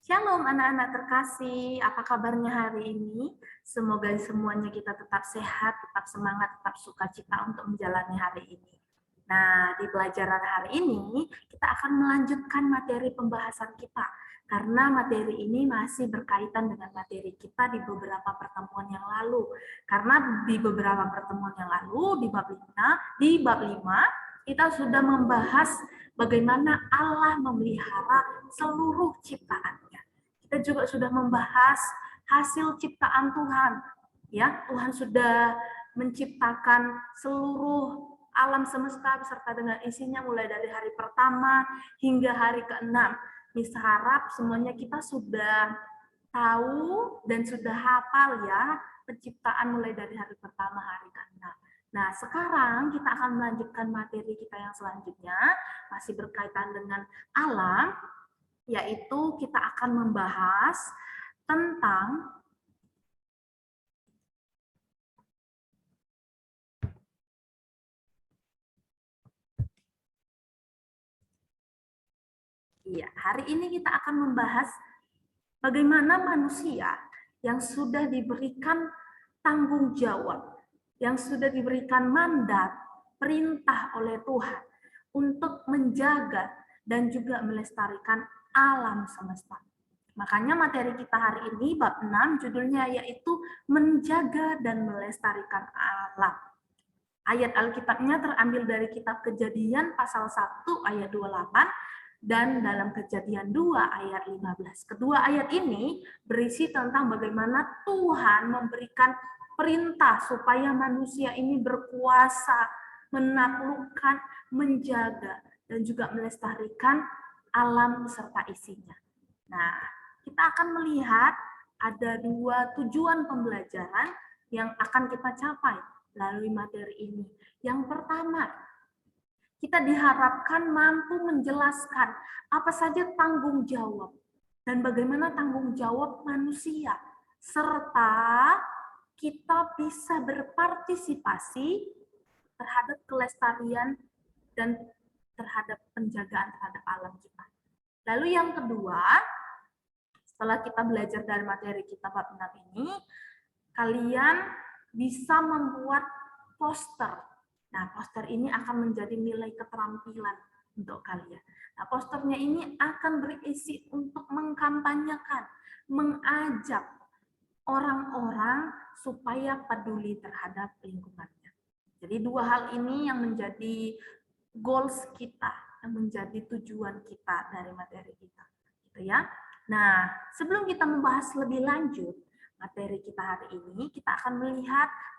Shalom anak-anak terkasih, apa kabarnya hari ini? Semoga semuanya kita tetap sehat, tetap semangat, tetap sukacita untuk menjalani hari ini. Nah, di pelajaran hari ini kita akan melanjutkan materi pembahasan kita karena materi ini masih berkaitan dengan materi kita di beberapa pertemuan yang lalu. Karena di beberapa pertemuan yang lalu di bab 5 kita sudah membahas bagaimana Allah memelihara seluruh ciptaannya. Kita juga sudah membahas hasil ciptaan Tuhan. Ya, Tuhan sudah menciptakan seluruh alam semesta beserta dengan isinya mulai dari hari pertama hingga hari ke-6. Nisa harap semuanya kita sudah tahu dan sudah hafal ya penciptaan mulai dari hari pertama hari ke-6. Nah, sekarang kita akan melanjutkan materi kita yang selanjutnya, masih berkaitan dengan alam, yaitu kita akan membahas tentang hari ini kita akan membahas bagaimana manusia yang sudah diberikan tanggung jawab, yang sudah diberikan mandat, perintah oleh Tuhan untuk menjaga dan juga melestarikan alam semesta. Makanya materi kita hari ini bab 6 judulnya yaitu menjaga dan melestarikan alam. Ayat Alkitabnya terambil dari kitab Kejadian pasal 1 ayat 28 dan dalam Kejadian 2 ayat 15. Kedua ayat ini berisi tentang bagaimana Tuhan memberikan perintah supaya manusia ini berkuasa, menaklukkan, menjaga, dan juga melestarikan alam serta isinya. Nah, kita akan melihat ada dua tujuan pembelajaran yang akan kita capai melalui materi ini. Yang pertama, kita diharapkan mampu menjelaskan apa saja tanggung jawab dan bagaimana tanggung jawab manusia, serta kita bisa berpartisipasi terhadap kelestarian dan terhadap penjagaan terhadap alam kita. Lalu yang kedua, setelah kita belajar dari materi kita bab 6 ini, kalian bisa membuat poster. Nah, poster ini akan menjadi nilai keterampilan untuk kalian. Nah, posternya ini akan berisi untuk mengkampanyekan, mengajak orang-orang supaya peduli terhadap lingkungannya. Jadi dua hal ini yang menjadi goals kita, yang menjadi tujuan kita dari materi kita, gitu ya. Nah, sebelum kita membahas lebih lanjut materi kita hari ini, kita akan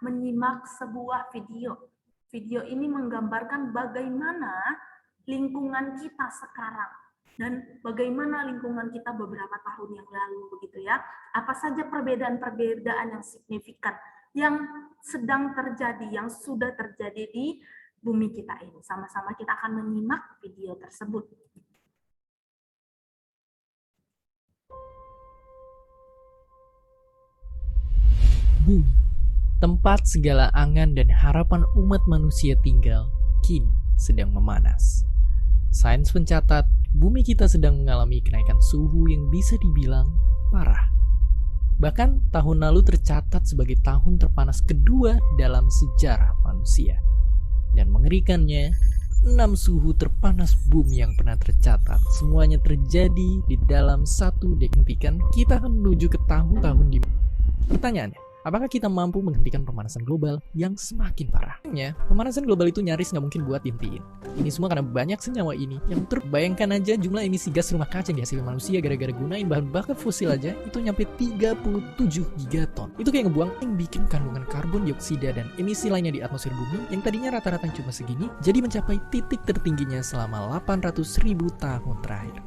menyimak sebuah video. Video ini menggambarkan bagaimana lingkungan kita sekarang dan bagaimana lingkungan kita beberapa tahun yang lalu, begitu ya. Apa saja perbedaan-perbedaan yang signifikan yang sedang terjadi, yang sudah terjadi di bumi kita ini. Sama-sama kita akan menyimak video tersebut. Bumi, tempat segala angan dan harapan umat manusia tinggal, kini sedang memanas. Sains mencatat, bumi kita sedang mengalami kenaikan suhu yang bisa dibilang parah. Bahkan tahun lalu tercatat sebagai tahun terpanas kedua dalam sejarah manusia. Dan mengerikannya, 6 suhu terpanas bumi yang pernah tercatat semuanya terjadi di dalam satu dekade. Kita akan menuju ke tahun-tahun di pertanyaannya, apakah kita mampu menghentikan pemanasan global yang semakin parah? Pemanasan global itu nyaris nggak mungkin buat dihentikan. Ini semua karena banyak senyawa ini yang terbayangkan aja jumlah emisi gas rumah kaca yang dihasilkan manusia gara-gara gunain bahan bakar fosil aja itu nyampe 37 gigaton. Itu kayak ngebuang yang bikin kandungan karbon dioksida dan emisi lainnya di atmosfer bumi yang tadinya rata-rata cuma segini jadi mencapai titik tertingginya selama 800.000 tahun terakhir.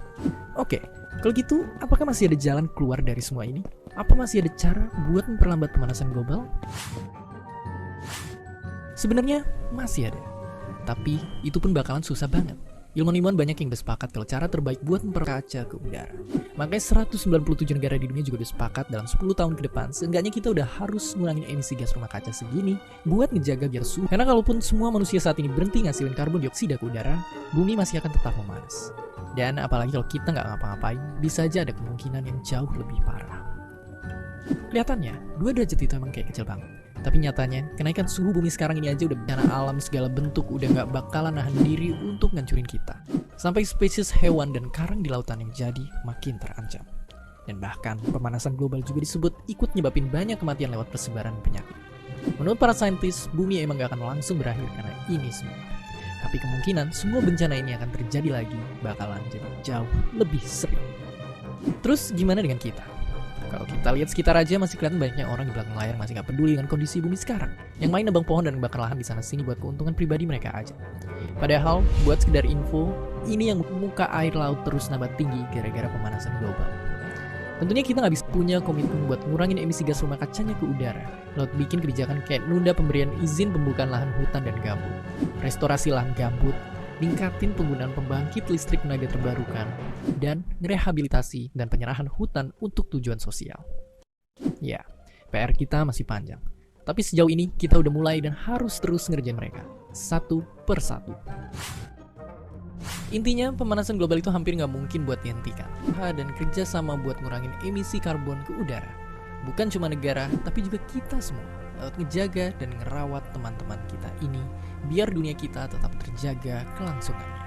Oke, kalau gitu apakah masih ada jalan keluar dari semua ini? Apa masih ada cara buat memperlambat pemanasan global? Sebenarnya masih ada, tapi itu pun bakalan susah banget. Ilmuwan banyak yang udah sepakat kalau cara terbaik buat memperkaca ke udara. Makanya 197 negara di dunia juga udah sepakat dalam 10 tahun ke depan seenggaknya kita udah harus ngurangin emisi gas rumah kaca segini buat ngejaga biar suhu. Karena kalaupun semua manusia saat ini berhenti ngasilin karbon dioksida ke udara, bumi masih akan tetap memanas. Dan apalagi kalau kita nggak ngapa-ngapain, bisa aja ada kemungkinan yang jauh lebih parah. Kelihatannya, 2 derajat itu emang kayak kecil banget. Tapi nyatanya, kenaikan suhu bumi sekarang ini aja udah bencana alam segala bentuk udah nggak bakalan nahan diri untuk ngancurin kita. Sampai spesies hewan dan karang di lautan yang jadi makin terancam. Dan bahkan, pemanasan global juga disebut ikut nyebabin banyak kematian lewat persebaran penyakit. Menurut para saintis, bumi emang gak akan langsung berakhir karena ini semua. Tapi kemungkinan semua bencana ini akan terjadi lagi, bakalan jadi jauh lebih sering. Terus gimana dengan kita? Kalau kita lihat sekitar aja masih kelihatan banyaknya orang di belakang layar masih gak peduli dengan kondisi bumi sekarang. Yang main nebang pohon dan bakar lahan di sana sini buat keuntungan pribadi mereka aja. Padahal, buat sekedar info, ini yang muka air laut terus nambah tinggi gara-gara pemanasan global. Tentunya kita nggak bisa punya komitmen buat ngurangin emisi gas rumah kacanya ke udara, lewat bikin kebijakan kayak nunda pemberian izin pembukaan lahan hutan dan gambut, restorasi lahan gambut, ningkatin penggunaan pembangkit listrik tenaga terbarukan, dan rehabilitasi dan penyerahan hutan untuk tujuan sosial. Ya, PR kita masih panjang. Tapi sejauh ini kita udah mulai dan harus terus ngerjain mereka, satu persatu. Intinya, pemanasan global itu hampir nggak mungkin buat dihentikan. Dan kerjasama buat ngurangin emisi karbon ke udara. Bukan cuma negara, tapi juga kita semua. Lewat ngejaga dan ngerawat teman-teman kita ini, biar dunia kita tetap terjaga kelangsungannya.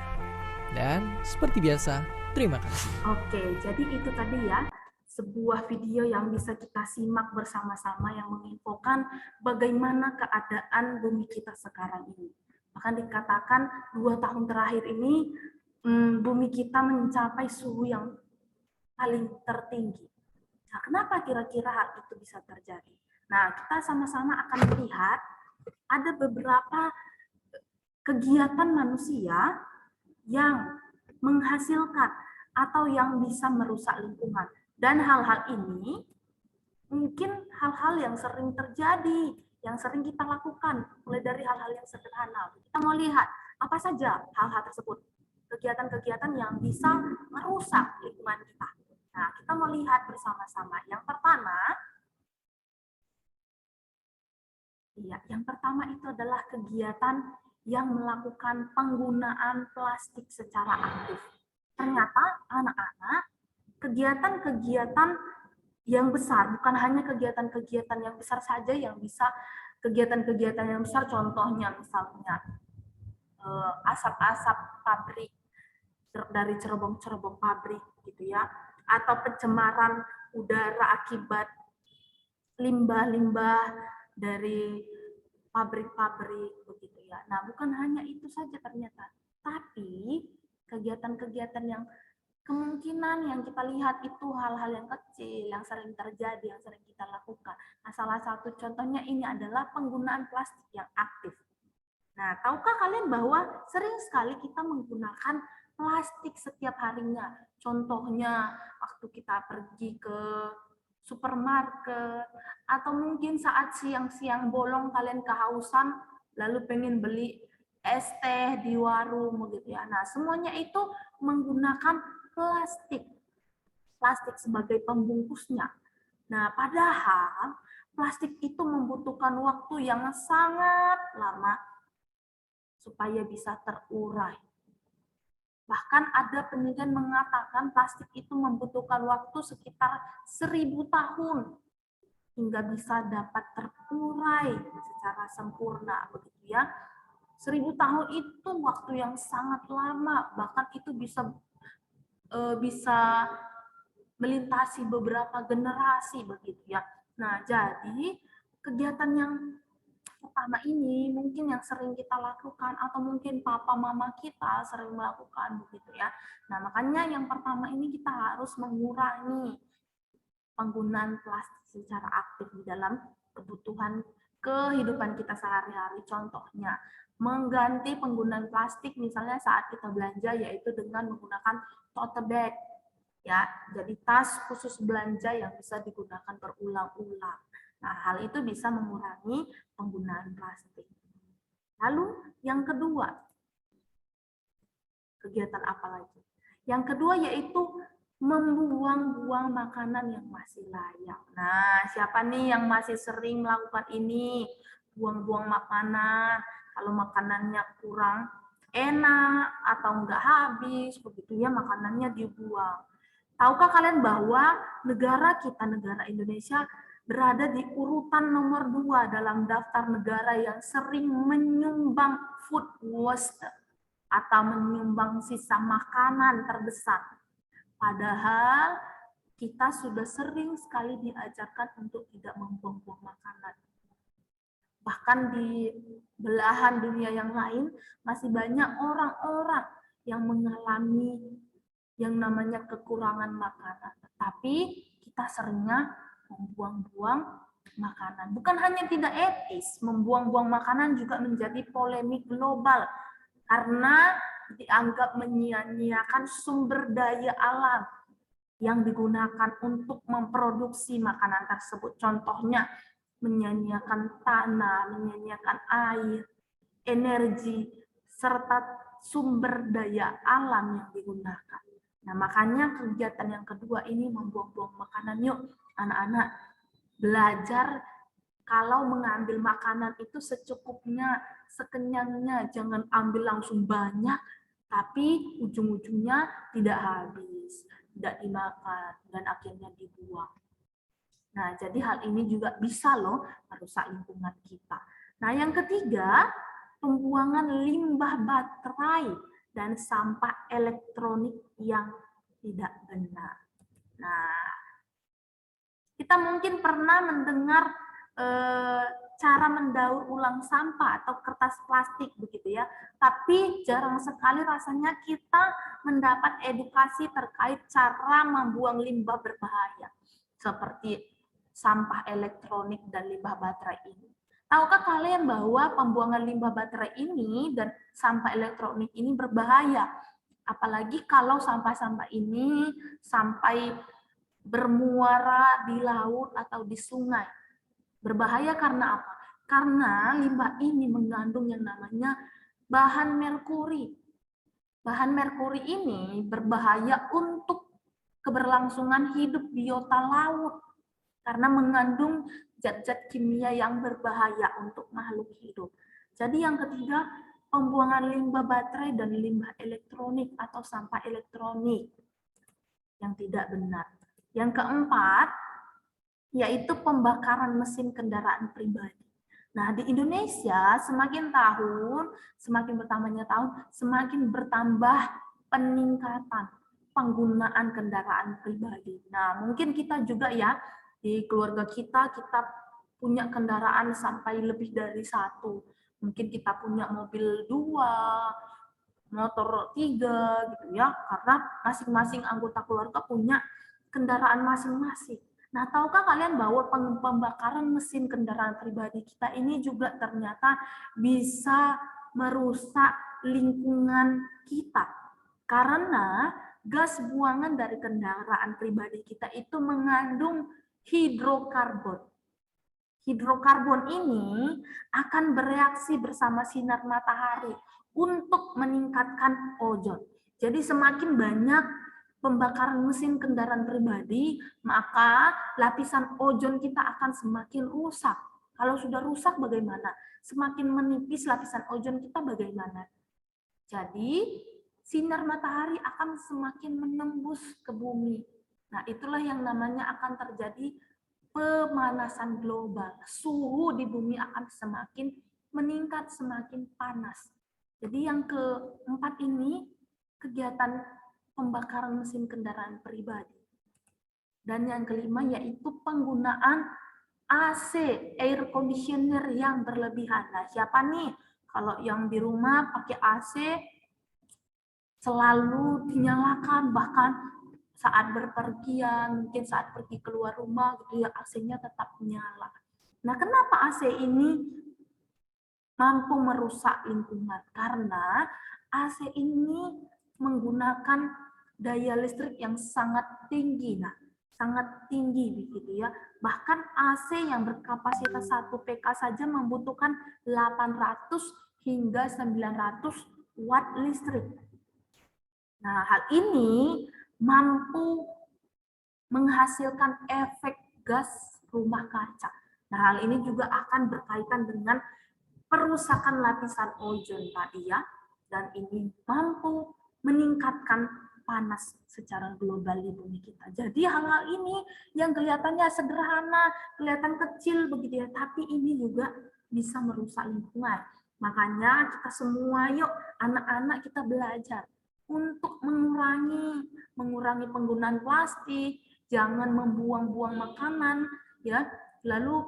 Dan seperti biasa, terima kasih. Oke, jadi itu tadi ya, sebuah video yang bisa kita simak bersama-sama yang menginfokan bagaimana keadaan bumi kita sekarang ini. Bahkan dikatakan 2 tahun terakhir ini bumi kita mencapai suhu yang paling tertinggi. Nah, kenapa kira-kira hal itu bisa terjadi? Nah, kita sama-sama akan melihat ada beberapa kegiatan manusia yang menghasilkan atau yang bisa merusak lingkungan. Dan hal-hal ini mungkin hal-hal yang sering terjadi, yang sering kita lakukan, mulai dari hal-hal yang sederhana. Kita mau lihat apa saja hal-hal tersebut, kegiatan-kegiatan yang bisa merusak lingkungan kita. Nah, kita mau lihat bersama-sama. Yang pertama itu adalah kegiatan yang melakukan penggunaan plastik secara aktif. Ternyata anak-anak, kegiatan-kegiatan yang besar, bukan hanya kegiatan-kegiatan yang besar saja yang bisa kegiatan-kegiatan yang besar, contohnya misalnya asap-asap pabrik dari cerobong-cerobong pabrik gitu ya, atau pencemaran udara akibat limbah-limbah dari pabrik-pabrik begitu ya. Nah, bukan hanya itu saja ternyata, tapi kegiatan-kegiatan yang kemungkinan yang kita lihat itu hal-hal yang kecil, yang sering terjadi, yang sering kita lakukan. Nah, salah satu contohnya ini adalah penggunaan plastik yang aktif. Nah, tahukah kalian bahwa sering sekali kita menggunakan plastik setiap harinya? Contohnya, waktu kita pergi ke supermarket, atau mungkin saat siang-siang bolong kalian kehausan, lalu pengen beli es teh di warung, begitu ya. Nah, semuanya itu menggunakan plastik sebagai pembungkusnya. Nah, padahal plastik itu membutuhkan waktu yang sangat lama supaya bisa terurai. Bahkan ada penelitian mengatakan plastik itu membutuhkan waktu sekitar 1000 tahun hingga bisa dapat terurai secara sempurna, begitu ya. 1000 tahun itu waktu yang sangat lama, bahkan itu bisa melintasi beberapa generasi begitu ya. Nah, jadi kegiatan yang pertama ini mungkin yang sering kita lakukan atau mungkin papa mama kita sering melakukan begitu ya. Nah, makanya yang pertama ini kita harus mengurangi penggunaan plastik secara aktif di dalam kebutuhan kehidupan kita sehari-hari. Contohnya, mengganti penggunaan plastik misalnya saat kita belanja yaitu dengan menggunakan tote bag. Ya, jadi tas khusus belanja yang bisa digunakan berulang-ulang. Nah, hal itu bisa mengurangi penggunaan plastik. Lalu yang kedua, kegiatan apa lagi? Yang kedua yaitu membuang-buang makanan yang masih layak. Nah, siapa nih yang masih sering melakukan ini? Buang-buang makanan. Kalau makanannya kurang enak atau enggak habis, begitu ya makanannya dibuang. Tahukah kalian bahwa negara kita, negara Indonesia, berada di urutan nomor 2 dalam daftar negara yang sering menyumbang food waste atau menyumbang sisa makanan terbesar. Padahal kita sudah sering sekali diajarkan untuk tidak membuang-buang makanan. Bahkan di belahan dunia yang lain masih banyak orang-orang yang mengalami yang namanya kekurangan makanan. Tetapi kita seringnya membuang-buang makanan. Bukan hanya tidak etis, membuang-buang makanan juga menjadi polemik global karena dianggap menyia-nyiakan sumber daya alam yang digunakan untuk memproduksi makanan tersebut. Contohnya menyia-nyiakan tanah, menyia-nyiakan air, energi, serta sumber daya alam yang digunakan. Nah, makanya kegiatan yang kedua ini membuang-buang makanan. Yuk, anak-anak belajar kalau mengambil makanan itu secukupnya, sekenyangnya, jangan ambil langsung banyak, tapi ujung-ujungnya tidak habis, tidak dimakan, dan akhirnya dibuang. Nah, jadi hal ini juga bisa loh merusak lingkungan kita. Nah, yang ketiga, pembuangan limbah baterai dan sampah elektronik yang tidak benar. Nah, kita mungkin pernah mendengar cara mendaur ulang sampah atau kertas plastik begitu ya. Tapi jarang sekali rasanya kita mendapat edukasi terkait cara membuang limbah berbahaya seperti sampah elektronik dan limbah baterai ini. Tahukah kalian bahwa pembuangan limbah baterai ini dan sampah elektronik ini berbahaya? Apalagi kalau sampah-sampah ini sampai bermuara di laut atau di sungai. Berbahaya karena apa? Karena limbah ini mengandung yang namanya bahan merkuri. Bahan merkuri ini berbahaya untuk keberlangsungan hidup biota laut karena mengandung zat-zat kimia yang berbahaya untuk makhluk hidup. Jadi yang ketiga, pembuangan limbah baterai dan limbah elektronik atau sampah elektronik yang tidak benar. Yang keempat, yaitu pembakaran mesin kendaraan pribadi. Nah, di Indonesia semakin tahun, semakin bertambahnya tahun, semakin bertambah peningkatan penggunaan kendaraan pribadi. Nah, mungkin kita juga ya, di keluarga kita punya kendaraan sampai lebih dari satu. Mungkin kita punya mobil 2, motor 3, gitu ya, karena masing-masing anggota keluarga punya kendaraan masing-masing. Nah, tahukah kalian bahwa pembakaran mesin kendaraan pribadi kita ini juga ternyata bisa merusak lingkungan kita. Karena gas buangan dari kendaraan pribadi kita itu mengandung hidrokarbon. Hidrokarbon ini akan bereaksi bersama sinar matahari untuk meningkatkan ozon. Jadi semakin banyak pembakaran mesin kendaraan pribadi, maka lapisan ozon kita akan semakin rusak. Kalau sudah rusak bagaimana? Semakin menipis lapisan ozon kita bagaimana? Jadi sinar matahari akan semakin menembus ke bumi. Nah, itulah yang namanya akan terjadi pemanasan global. Suhu di bumi akan semakin meningkat, semakin panas. Jadi yang keempat ini kegiatan pembakaran mesin kendaraan pribadi. Dan yang kelima yaitu penggunaan AC, air conditioner yang berlebihan. Nah, siapa nih kalau yang di rumah pakai AC selalu dinyalakan, bahkan saat berpergian, mungkin saat pergi keluar rumah gitu ya, AC-nya tetap nyala. Nah, kenapa AC ini mampu merusak lingkungan? Karena AC ini menggunakan daya listrik yang sangat tinggi. Nah, sangat tinggi begitu ya. Bahkan AC yang berkapasitas 1 PK saja membutuhkan 800 hingga 900 watt listrik. Nah, hal ini mampu menghasilkan efek gas rumah kaca. Nah, hal ini juga akan berkaitan dengan perusakan lapisan ozon tadi ya. dan ini mampu meningkatkan panas secara global di bumi kita. Jadi hal-hal ini yang kelihatannya sederhana, kelihatan kecil begitu ya, tapi ini juga bisa merusak lingkungan. Makanya kita semua yuk anak-anak kita belajar untuk mengurangi penggunaan plastik, jangan membuang-buang makanan ya. Lalu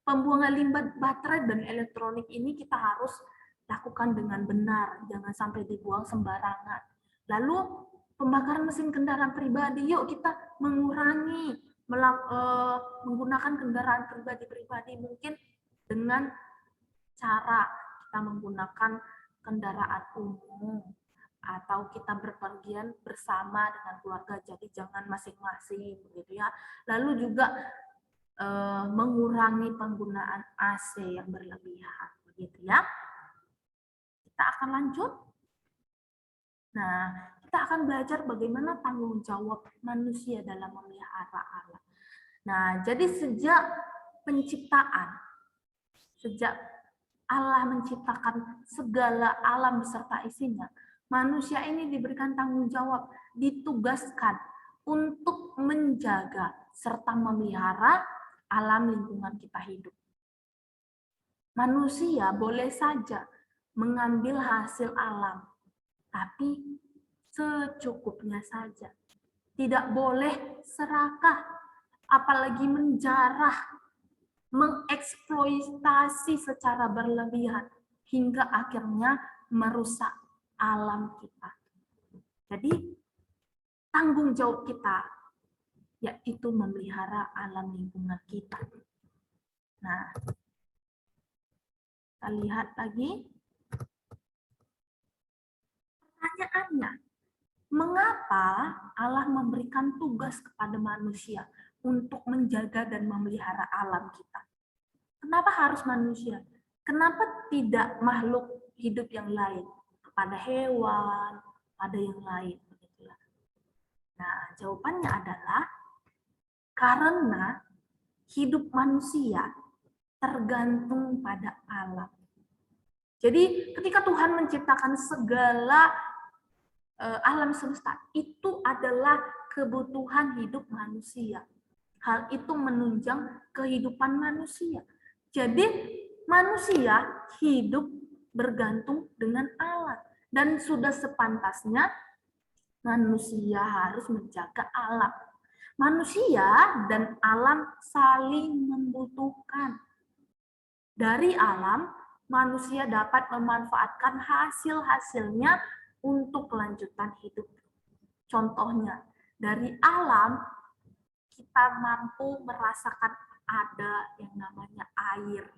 pembuangan limbah baterai dan elektronik ini kita harus lakukan dengan benar, jangan sampai dibuang sembarangan. Lalu pembakaran mesin kendaraan pribadi, yuk kita mengurangi menggunakan kendaraan pribadi mungkin dengan cara kita menggunakan kendaraan umum atau kita berpergian bersama dengan keluarga, jadi jangan masing-masing begitu ya. Lalu juga mengurangi penggunaan AC yang berlebihan begitu ya. Kita akan lanjut. Nah, kita akan belajar bagaimana tanggung jawab manusia dalam memelihara alam. Nah, jadi sejak penciptaan, sejak Allah menciptakan segala alam beserta isinya, manusia ini diberikan tanggung jawab, ditugaskan untuk menjaga serta memelihara alam lingkungan kita hidup. Manusia boleh saja mengambil hasil alam, tapi secukupnya saja. Tidak boleh serakah, apalagi menjarah, mengeksploitasi secara berlebihan, hingga akhirnya merusak alam kita. Jadi, tanggung jawab kita yaitu memelihara alam lingkungan kita. Nah, kita lihat lagi. Pertanyaannya, mengapa Allah memberikan tugas kepada manusia untuk menjaga dan memelihara alam kita? Kenapa harus manusia? Kenapa tidak makhluk hidup yang lain? Kepada hewan, pada yang lain. Nah, jawabannya adalah karena hidup manusia tergantung pada alam. Jadi ketika Tuhan menciptakan segala alam semesta, itu adalah kebutuhan hidup manusia. Hal itu menunjang kehidupan manusia. Jadi manusia hidup bergantung dengan alam. Dan sudah sepantasnya manusia harus menjaga alam. Manusia dan alam saling membutuhkan. Dari alam, manusia dapat memanfaatkan hasil-hasilnya untuk kelanjutan hidup. Contohnya, dari alam, kita mampu merasakan ada yang namanya air.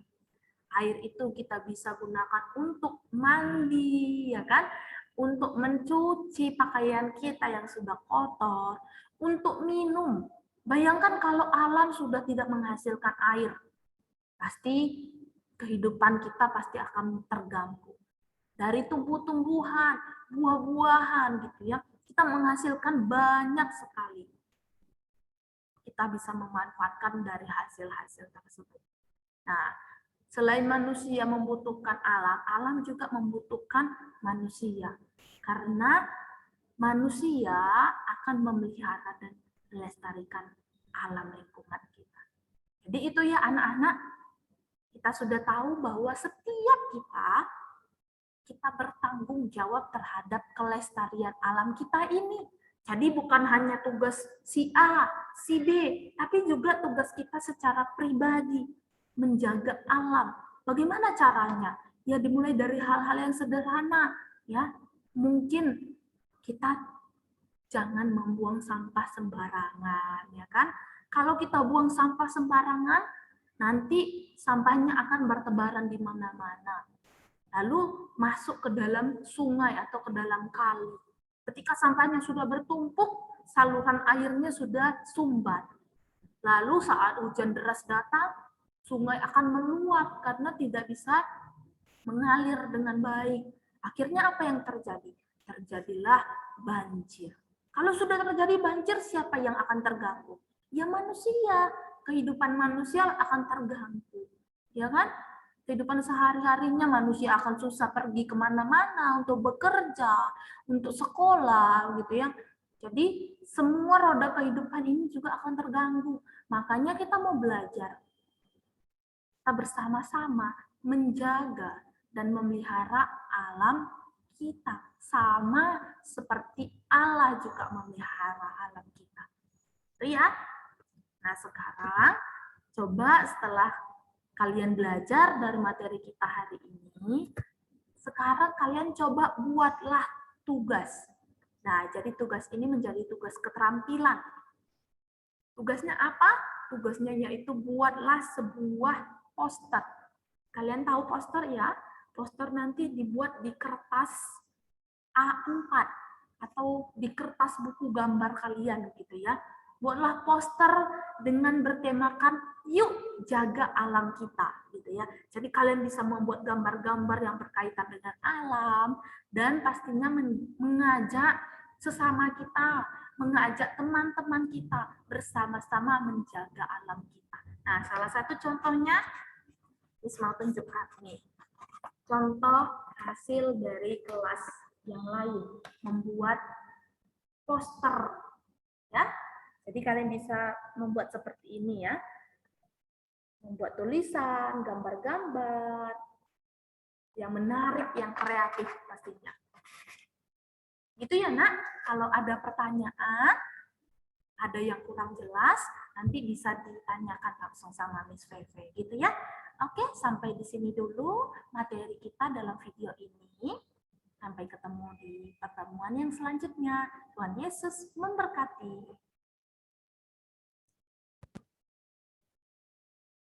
Air itu kita bisa gunakan untuk mandi, ya kan? Untuk mencuci pakaian kita yang sudah kotor, untuk minum. Bayangkan kalau alam sudah tidak menghasilkan air, pasti kehidupan kita pasti akan terganggu. Dari tumbuh-tumbuhan, buah-buahan gitu ya, kita menghasilkan banyak sekali. Kita bisa memanfaatkan dari hasil-hasil tersebut. Nah, selain manusia membutuhkan alam, alam juga membutuhkan manusia. Karena manusia akan memelihara dan melestarikan alam lingkungan kita. Jadi itu ya anak-anak, kita sudah tahu bahwa setiap kita bertanggung jawab terhadap kelestarian alam kita ini. Jadi bukan hanya tugas si A, si B, tapi juga tugas kita secara pribadi menjaga alam. Bagaimana caranya? Ya dimulai dari hal-hal yang sederhana, ya. Mungkin kita jangan membuang sampah sembarangan, ya kan? Kalau kita buang sampah sembarangan, nanti sampahnya akan bertebaran di mana-mana. Lalu masuk ke dalam sungai atau ke dalam kali. Ketika sampahnya sudah bertumpuk, saluran airnya sudah sumbat. Lalu saat hujan deras datang, sungai akan meluap karena tidak bisa mengalir dengan baik. Akhirnya apa yang terjadi? Terjadilah banjir. Kalau sudah terjadi banjir, siapa yang akan terganggu? Ya manusia. Kehidupan manusia akan terganggu. Ya kan? kehidupan sehari-harinya manusia akan susah pergi kemana-mana untuk bekerja, untuk sekolah, gitu ya. Jadi semua roda kehidupan ini juga akan terganggu. Makanya kita mau belajar, kita bersama-sama menjaga dan memelihara alam kita. Sama seperti Allah juga memelihara alam kita. Itu ya. Nah sekarang coba setelah kalian belajar dari materi kita hari ini, sekarang kalian coba buatlah tugas. Nah, jadi tugas ini menjadi tugas keterampilan. Tugasnya apa? Tugasnya yaitu buatlah sebuah poster. Kalian tahu poster ya? Poster nanti dibuat di kertas A4 atau di kertas buku gambar kalian gitu ya. Buatlah poster dengan bertemakan yuk jaga alam kita gitu ya. Jadi kalian bisa membuat gambar-gambar yang berkaitan dengan alam dan pastinya mengajak sesama kita, mengajak teman-teman kita bersama-sama menjaga alam kita. Nah, salah satu contohnya Miss mau tunjukkan nih. Contoh hasil dari kelas yang lain membuat poster ya. Jadi kalian bisa membuat seperti ini ya. Membuat tulisan, gambar-gambar yang menarik, yang kreatif pastinya. Gitu ya, Nak. Kalau ada pertanyaan, ada yang kurang jelas, nanti bisa ditanyakan langsung sama Miss Feve gitu ya. Oke, sampai di sini dulu materi kita dalam video ini. Sampai ketemu di pertemuan yang selanjutnya. Tuhan Yesus memberkati.